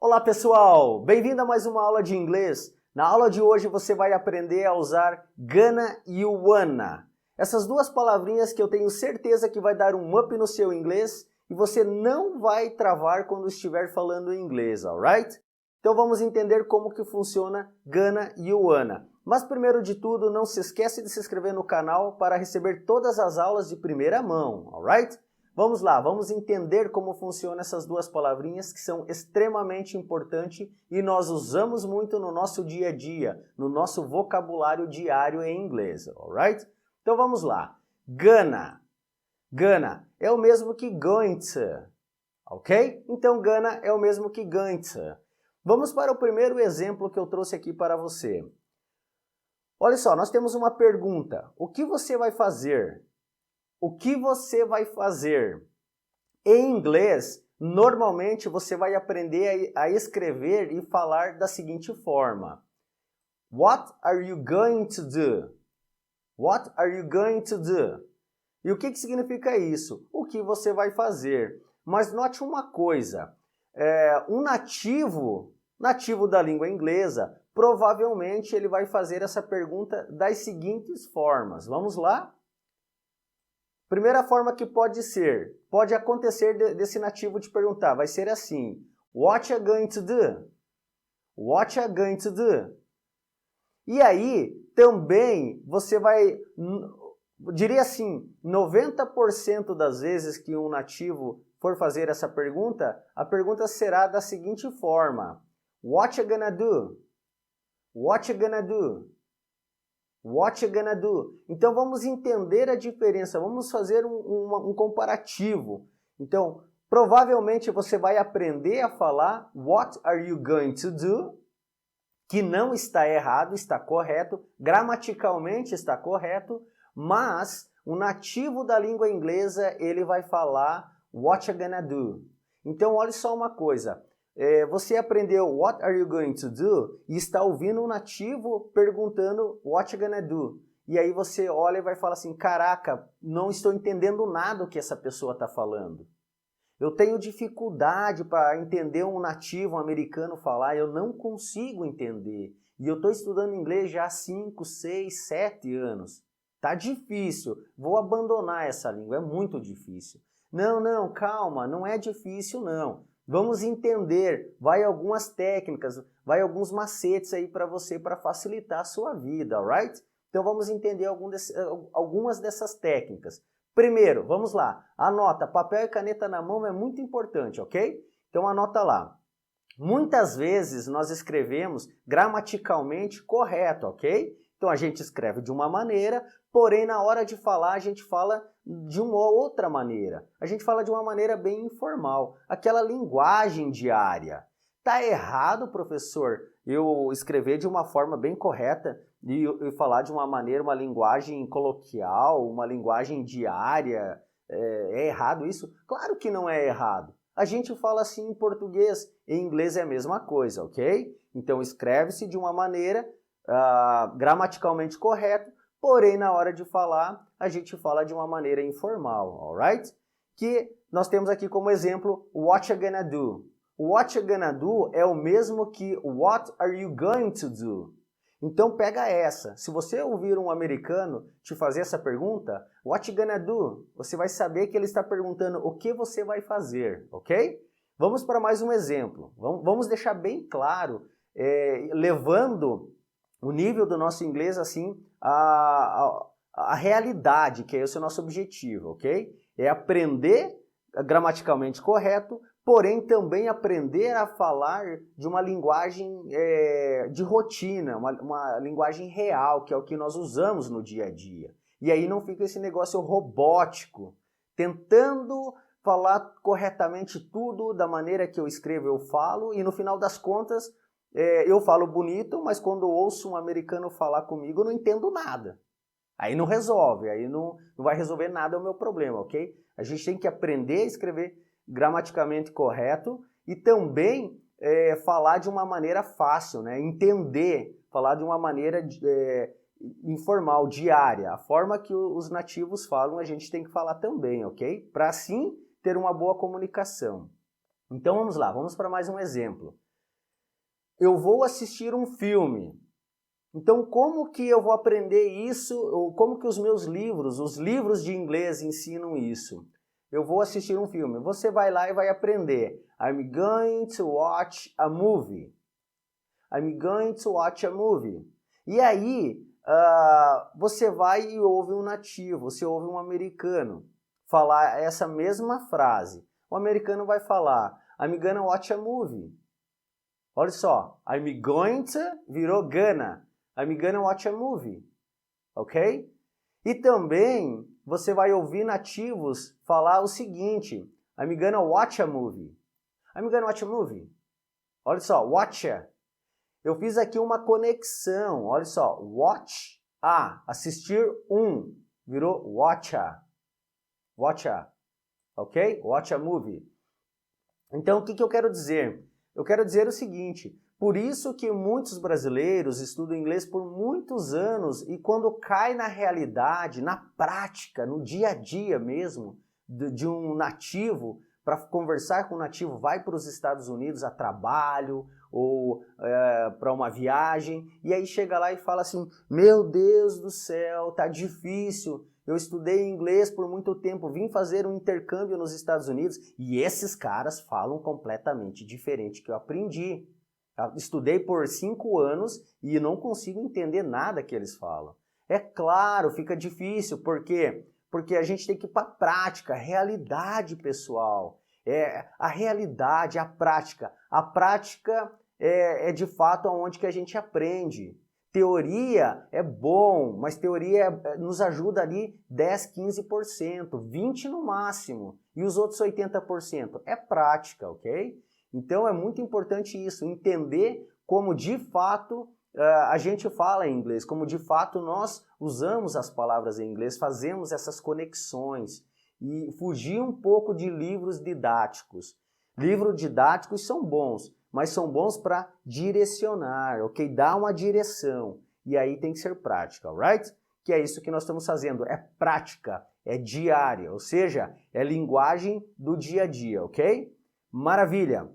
Olá pessoal, bem-vindo a mais uma aula de inglês. Na aula de hoje você vai aprender a usar gonna e wanna. Essas duas palavrinhas que eu tenho certeza que vai dar um up no seu inglês e você não vai travar quando estiver falando inglês, alright? Então vamos entender como que funciona gonna e wanna. Mas primeiro de tudo, não se esquece de se inscrever no canal para receber todas as aulas de primeira mão, alright? Vamos lá, vamos entender como funcionam essas duas palavrinhas que são extremamente importantes e nós usamos muito no nosso dia a dia, no nosso vocabulário diário em inglês, alright? Então vamos lá. Gonna. Gonna é o mesmo que going to, ok? Então gonna é o mesmo que going to. Vamos para o primeiro exemplo que eu trouxe aqui para você. Olha só, nós temos uma pergunta. O que você vai fazer? O que você vai fazer? Em inglês, normalmente você vai aprender a escrever e falar da seguinte forma. What are you going to do? What are you going to do? E o que significa isso? O que você vai fazer? Mas note uma coisa, um nativo da língua inglesa, provavelmente ele vai fazer essa pergunta das seguintes formas. Vamos lá? Primeira forma que pode acontecer desse nativo te perguntar, vai ser assim, what you going to do? What you going to do? E aí, também, você vai, diria assim, 90% das vezes que um nativo for fazer essa pergunta, a pergunta será da seguinte forma, what you gonna do? What you gonna do? What you gonna do? Então vamos entender a diferença, vamos fazer um comparativo. Então, provavelmente você vai aprender a falar what are you going to do? Que não está errado, está correto, gramaticalmente está correto, mas o nativo da língua inglesa, ele vai falar what you gonna do. Então, olha só uma coisa. Você aprendeu what are you going to do e está ouvindo um nativo perguntando what you gonna do. E aí você olha e vai falar assim, caraca, não estou entendendo nada do que essa pessoa está falando. Eu tenho dificuldade para entender um nativo, um americano falar, eu não consigo entender. E eu estou estudando inglês já há 5, 6, 7 anos. Tá difícil, vou abandonar essa língua, é muito difícil. Não, calma, não é difícil não. Vamos entender, vai algumas técnicas, vai alguns macetes aí para você para facilitar a sua vida, alright? Então vamos entender algumas dessas técnicas. Primeiro, vamos lá, anota, papel e caneta na mão é muito importante, ok? Então anota lá. Muitas vezes nós escrevemos gramaticalmente correto, ok? Então a gente escreve de uma maneira, porém na hora de falar a gente fala de uma outra maneira. A gente fala de uma maneira bem informal, aquela linguagem diária. Tá errado, professor, eu escrever de uma forma bem correta e falar de uma maneira, uma linguagem coloquial, uma linguagem diária. É errado isso? Claro que não é errado. A gente fala assim em português, em inglês é a mesma coisa, ok? Então escreve-se de uma maneira gramaticalmente correta, porém na hora de falar a gente fala de uma maneira informal, alright? Que nós temos aqui como exemplo what you gonna do. What you gonna do é o mesmo que what are you going to do. Então pega essa, se você ouvir um americano te fazer essa pergunta, what you gonna do? Você vai saber que ele está perguntando o que você vai fazer, ok? Vamos para mais um exemplo, vamos deixar bem claro, levando o nível do nosso inglês assim a realidade, que é esse o nosso objetivo, ok? É aprender gramaticalmente correto, porém também aprender a falar de uma linguagem de rotina, uma linguagem real, que é o que nós usamos no dia a dia. E aí não fica esse negócio robótico, tentando falar corretamente tudo da maneira que eu escrevo, eu falo, e no final das contas eu falo bonito, mas quando eu ouço um americano falar comigo eu não entendo nada. Aí não resolve, aí não vai resolver nada o meu problema, ok? A gente tem que aprender a escrever gramaticamente correto e também falar de uma maneira fácil, né? Entender, falar de uma maneira informal, diária. A forma que os nativos falam a gente tem que falar também, ok? Para assim ter uma boa comunicação. Então vamos lá, vamos para mais um exemplo. eu vou assistir um filme. Então, como que eu vou aprender isso, ou como que os meus livros, os livros de inglês ensinam isso? Eu vou assistir um filme. Você vai lá e vai aprender. I'm going to watch a movie. I'm going to watch a movie. E aí, você vai e ouve um nativo, você ouve um americano falar essa mesma frase. O americano vai falar, I'm gonna watch a movie. Olha só, I'm going to virou gonna. I'm gonna watch a movie, ok? E também você vai ouvir nativos falar o seguinte, I'm gonna watch a movie. I'm gonna watch a movie. Olha só, watch. Eu fiz aqui uma conexão, olha só, watch, assistir virou watch a, ok? Watch a movie. Então, o que eu quero dizer? Eu quero dizer o seguinte, por isso que muitos brasileiros estudam inglês por muitos anos e quando cai na realidade, na prática, no dia a dia mesmo, de um nativo, para conversar com um nativo, vai para os Estados Unidos a trabalho ou para uma viagem e aí chega lá e fala assim, meu Deus do céu, tá difícil, eu estudei inglês por muito tempo, vim fazer um intercâmbio nos Estados Unidos e esses caras falam completamente diferente que eu aprendi. Estudei por 5 anos e não consigo entender nada que eles falam. É claro, fica difícil, por quê? Porque a gente tem que ir para a prática, realidade, pessoal. A realidade, a prática. A prática é de fato onde que a gente aprende. Teoria é bom, mas teoria nos ajuda ali 10, 15%, 20% no máximo. E os outros 80% é prática, ok? Então é muito importante isso, entender como de fato a gente fala em inglês, como de fato nós usamos as palavras em inglês, fazemos essas conexões e fugir um pouco de livros didáticos. Livros didáticos são bons, mas são bons para direcionar, ok? Dar uma direção e aí tem que ser prática, alright? Que é isso que nós estamos fazendo, é prática, é diária, ou seja, é linguagem do dia a dia, ok? Maravilha!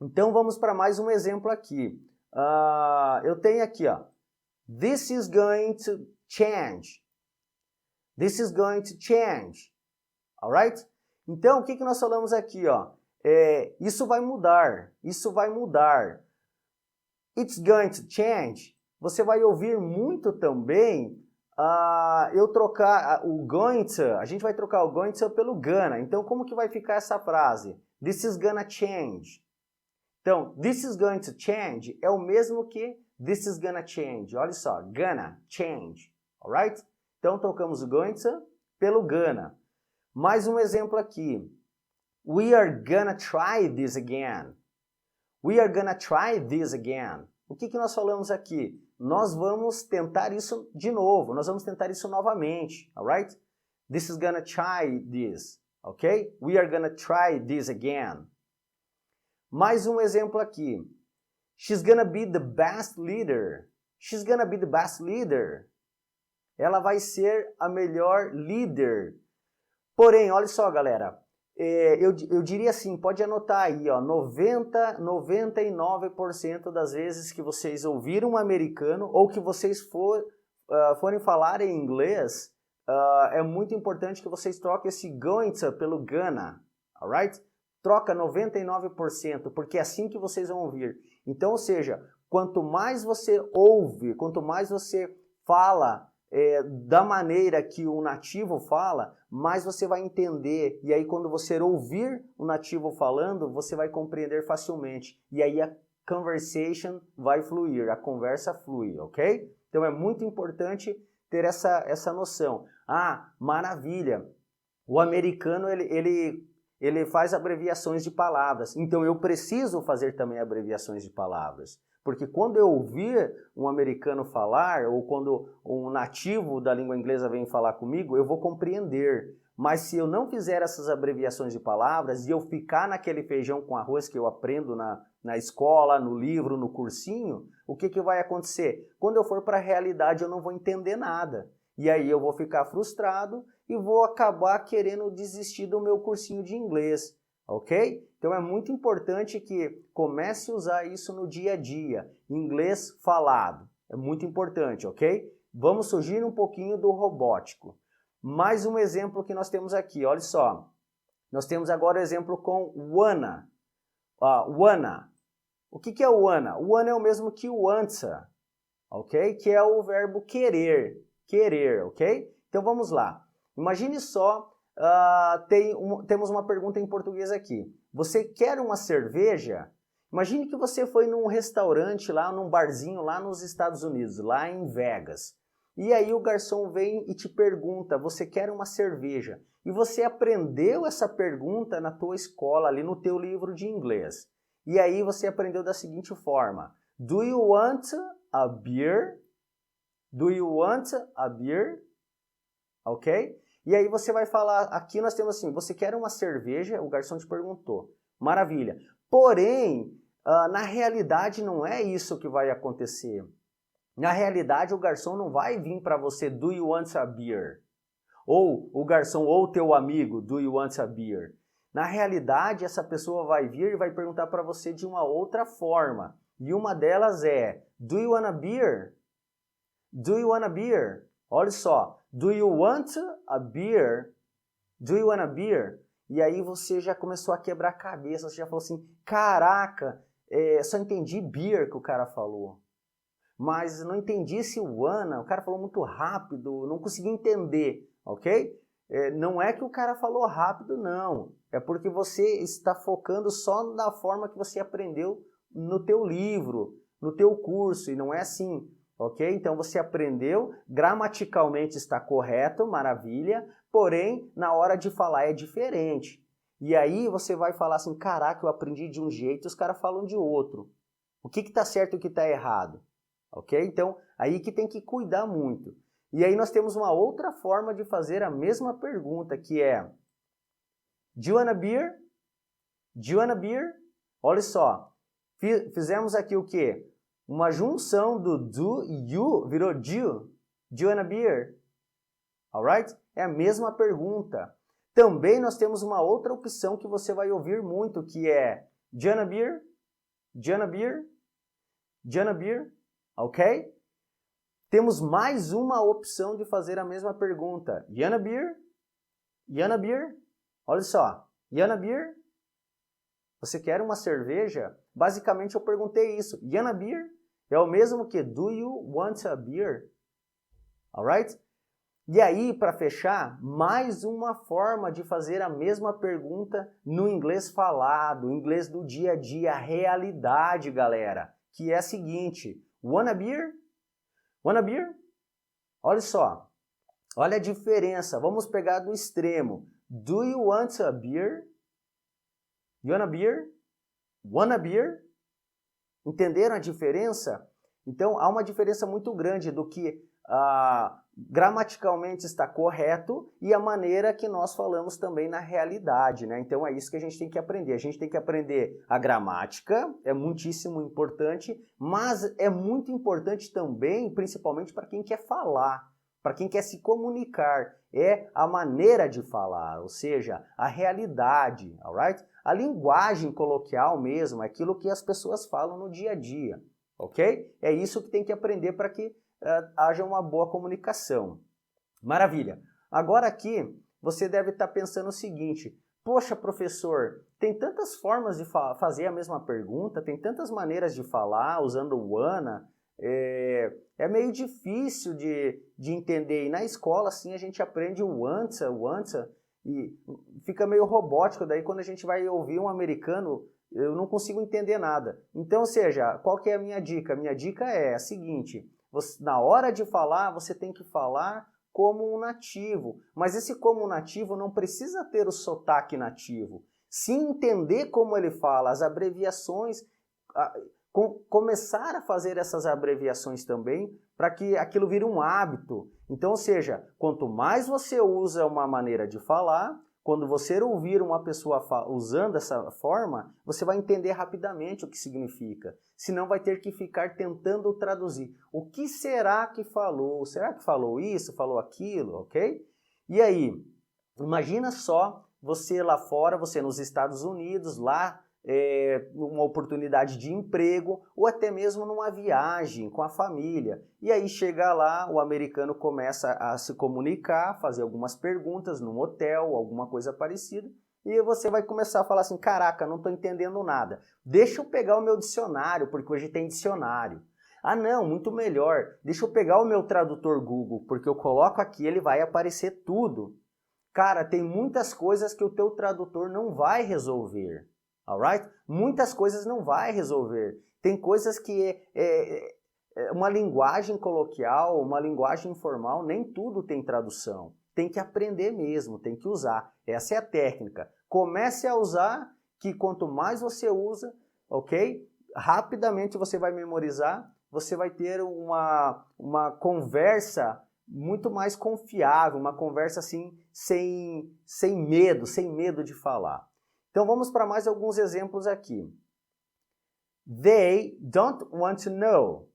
Então vamos para mais um exemplo aqui. Eu tenho aqui, ó. This is going to change. This is going to change. Alright? Então, o que nós falamos aqui, ó? Isso vai mudar. Isso vai mudar. It's going to change. Você vai ouvir muito também eu trocar o going to. A gente vai trocar o going to pelo gonna. Então, como que vai ficar essa frase? This is gonna change. Então, this is going to change é o mesmo que this is gonna change. Olha só, gonna change, alright? Então, trocamos o going to pelo gonna. Mais um exemplo aqui. We are gonna try this again. We are gonna try this again. O que nós falamos aqui? Nós vamos tentar isso de novo. Nós vamos tentar isso novamente, alright? This is gonna try this, ok? We are gonna try this again. Mais um exemplo aqui. She's gonna be the best leader. She's gonna be the best leader. Ela vai ser a melhor líder. Porém, olha só, galera. Eu diria assim, pode anotar aí, ó, 99% das vezes que vocês ouviram um americano ou que vocês forem falar em inglês, é muito importante que vocês troquem esse going to pelo gonna, alright? Troca 99%, porque é assim que vocês vão ouvir. Então, ou seja, quanto mais você ouve, quanto mais você fala da maneira que o nativo fala, mais você vai entender. E aí, quando você ouvir o nativo falando, você vai compreender facilmente. E aí a conversation vai fluir, a conversa flui, ok? Então, é muito importante ter essa noção. Maravilha! O americano, ele faz abreviações de palavras, então eu preciso fazer também abreviações de palavras. Porque quando eu ouvir um americano falar, ou quando um nativo da língua inglesa vem falar comigo, eu vou compreender. Mas se eu não fizer essas abreviações de palavras e eu ficar naquele feijão com arroz que eu aprendo na escola, no livro, no cursinho, o que vai acontecer? Quando eu for para a realidade eu não vou entender nada. E aí eu vou ficar frustrado e vou acabar querendo desistir do meu cursinho de inglês, ok? Então é muito importante que comece a usar isso no dia a dia, inglês falado, é muito importante, ok? Vamos fugir um pouquinho do robótico. Mais um exemplo que nós temos aqui, olha só. Nós temos agora o exemplo com wanna. Wanna. O que é o wanna? O wanna é o mesmo que o wanta, ok? Que é o verbo querer, ok? Então vamos lá. Imagine só, temos uma pergunta em português aqui. Você quer uma cerveja? Imagine que você foi num restaurante lá, num barzinho lá nos Estados Unidos, lá em Vegas. E aí o garçom vem e te pergunta, você quer uma cerveja? E você aprendeu essa pergunta na tua escola, ali no teu livro de inglês. E aí você aprendeu da seguinte forma: Do you want a beer? Do you want a beer? Ok? E aí você vai falar, aqui nós temos assim, você quer uma cerveja? O garçom te perguntou. Maravilha. Porém, na realidade não é isso que vai acontecer. Na realidade o garçom não vai vir para você, do you want a beer? Ou o garçom ou teu amigo, do you want a beer? Na realidade essa pessoa vai vir e vai perguntar para você de uma outra forma. E uma delas é, do you want a beer? Do you want a beer? Olha só, do you want a beer? Do you want a beer? E aí você já começou a quebrar a cabeça, você já falou assim, caraca, só entendi beer que o cara falou. Mas não entendi esse wanna, o cara falou muito rápido, não consegui entender, ok? Não é que o cara falou rápido, não. É porque você está focando só na forma que você aprendeu no teu livro, no teu curso, e não é assim. Ok? Então você aprendeu, gramaticalmente está correto, maravilha, porém na hora de falar é diferente. E aí você vai falar assim, caraca, eu aprendi de um jeito e os caras falam de outro. O que está certo e o que está errado? Ok? Então aí que tem que cuidar muito. E aí nós temos uma outra forma de fazer a mesma pergunta, que é Do you want a beer? Do you want a beer? Olha só, fizemos aqui o quê? Uma junção do do e you virou do. Do you want a beer? Alright? É a mesma pergunta. Também nós temos uma outra opção que você vai ouvir muito, que é do you want a beer? Do you want a beer? Do you want a beer? Ok? Temos mais uma opção de fazer a mesma pergunta. You want a beer? You want a beer? Olha só. You want a beer? Você quer uma cerveja? Basicamente eu perguntei isso. You want a beer? É o mesmo que do you want a beer? Alright? E aí, para fechar, mais uma forma de fazer a mesma pergunta no inglês falado, inglês do dia a dia, a realidade, galera, que é a seguinte: Want a beer? Want a beer? Olha só, olha a diferença. Vamos pegar do extremo. Do you want a beer? You want a beer? Want a beer? Entenderam a diferença? Então, há uma diferença muito grande do que gramaticalmente está correto e a maneira que nós falamos também na realidade, né? Então, é isso que a gente tem que aprender. A gente tem que aprender a gramática, é muitíssimo importante, mas é muito importante também, principalmente para quem quer falar, para quem quer se comunicar, é a maneira de falar, ou seja, a realidade, alright? A linguagem coloquial mesmo, aquilo que as pessoas falam no dia a dia, ok? É isso que tem que aprender para que haja uma boa comunicação. Maravilha! Agora aqui, você deve estar pensando o seguinte, poxa professor, tem tantas formas de fazer a mesma pergunta, tem tantas maneiras de falar usando o wanna, é meio difícil de entender. E na escola, assim, a gente aprende o wanta, e fica meio robótico. Daí, quando a gente vai ouvir um americano, eu não consigo entender nada. Então, ou seja, qual que é a minha dica? A minha dica é a seguinte, na hora de falar, você tem que falar como um nativo. Mas esse como um nativo não precisa ter o sotaque nativo. Se entender como ele fala, as abreviações, começar a fazer essas abreviações também, para que aquilo vire um hábito. Então, ou seja, quanto mais você usa uma maneira de falar, quando você ouvir uma pessoa usando essa forma, você vai entender rapidamente o que significa. Senão vai ter que ficar tentando traduzir. O que será que falou? Será que falou isso? Falou aquilo? Ok? E aí, imagina só você lá fora, você nos Estados Unidos, lá uma oportunidade de emprego ou até mesmo numa viagem com a família. E aí chega lá, o americano começa a se comunicar, fazer algumas perguntas num hotel, alguma coisa parecida, e você vai começar a falar assim, caraca, não estou entendendo nada. Deixa eu pegar o meu dicionário, porque hoje tem dicionário. Ah não, muito melhor, deixa eu pegar o meu tradutor Google, porque eu coloco aqui, ele vai aparecer tudo. Cara, tem muitas coisas que o teu tradutor não vai resolver. Alright? Muitas coisas não vai resolver. Tem coisas que uma linguagem coloquial, uma linguagem informal, nem tudo tem tradução. Tem que aprender mesmo, tem que usar. Essa é a técnica. Comece a usar, que quanto mais você usa, ok? Rapidamente você vai memorizar, você vai ter uma conversa muito mais confiável, uma conversa assim, sem medo de falar. Então vamos para mais alguns exemplos aqui. They don't want to know.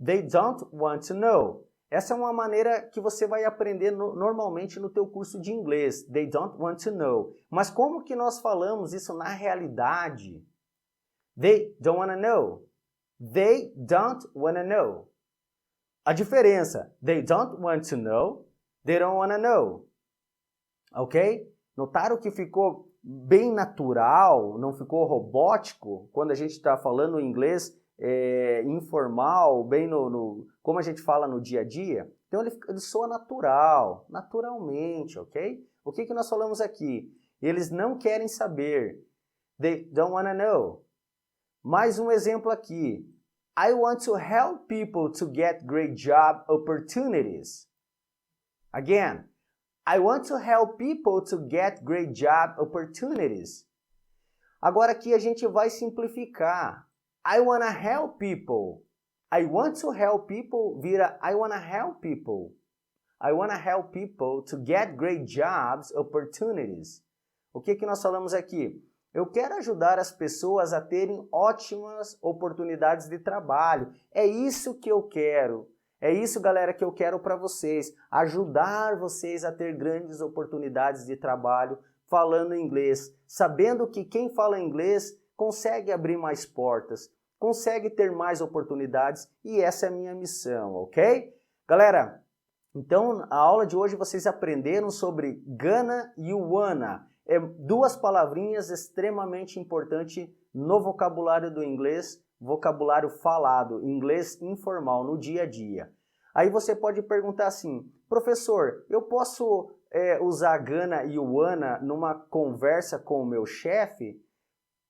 They don't want to know. Essa é uma maneira que você vai aprender normalmente no teu curso de inglês. They don't want to know. Mas como que nós falamos isso na realidade? They don't want to know. They don't want to know. A diferença, they don't want to know, they don't want to know. Ok? Notaram que ficou bem natural, não ficou robótico, quando a gente está falando inglês informal, bem como a gente fala no dia a dia. Então ele soa natural, naturalmente, ok? O que nós falamos aqui? Eles não querem saber. They don't want to know. Mais um exemplo aqui. I want to help people to get great job opportunities. Again, I want to help people to get great job opportunities. Agora aqui a gente vai simplificar. I want to help people. I want to help people vira I want to help people. I want to help people to get great jobs opportunities. O que nós falamos aqui? Eu quero ajudar as pessoas a terem ótimas oportunidades de trabalho. É isso que eu quero. É isso, galera, que eu quero para vocês. Ajudar vocês a ter grandes oportunidades de trabalho falando inglês. Sabendo que quem fala inglês consegue abrir mais portas, consegue ter mais oportunidades e essa é a minha missão, ok? Galera, então a aula de hoje vocês aprenderam sobre gonna e wanna. Duas palavrinhas extremamente importantes no vocabulário do inglês, vocabulário falado, inglês informal, no dia a dia. Aí você pode perguntar assim, professor, eu posso usar gonna e wanna numa conversa com o meu chefe?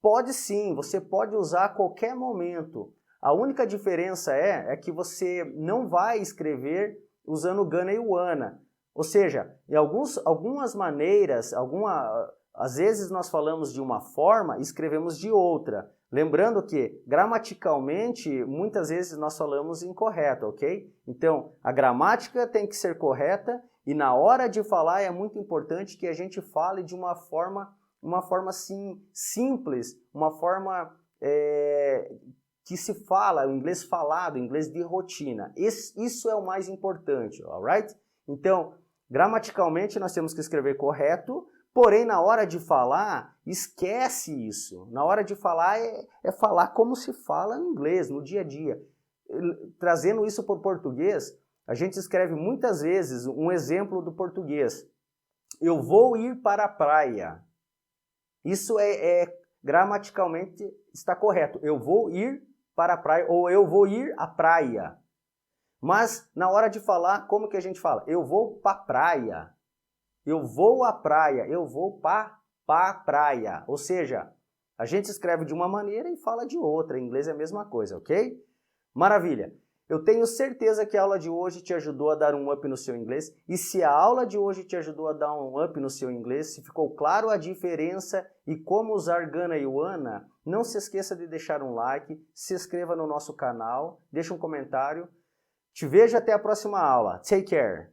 Pode sim, você pode usar a qualquer momento. A única diferença é que você não vai escrever usando gonna e wanna. Ou seja, em algumas maneiras, às vezes nós falamos de uma forma e escrevemos de outra. Lembrando que, gramaticalmente, muitas vezes nós falamos incorreto, ok? Então, a gramática tem que ser correta e na hora de falar é muito importante que a gente fale de uma forma assim, simples, uma forma que se fala, o inglês falado, o inglês de rotina. Isso é o mais importante, alright? Então, gramaticalmente nós temos que escrever correto, porém na hora de falar, esquece isso. Na hora de falar é falar como se fala em inglês, no dia a dia. Trazendo isso para o português, a gente escreve muitas vezes um exemplo do português. Eu vou ir para a praia. Isso gramaticalmente está correto. Eu vou ir para a praia ou eu vou ir à praia. Mas na hora de falar, como que a gente fala? Eu vou para a praia. Eu vou à praia. Eu vou para a praia. Ou seja, a gente escreve de uma maneira e fala de outra. Em inglês é a mesma coisa, ok? Maravilha! Eu tenho certeza que a aula de hoje te ajudou a dar um up no seu inglês. E se a aula de hoje te ajudou a dar um up no seu inglês, se ficou claro a diferença e como usar gonna e wanna, não se esqueça de deixar um like, se inscreva no nosso canal, deixe um comentário. Te vejo até a próxima aula. Take care!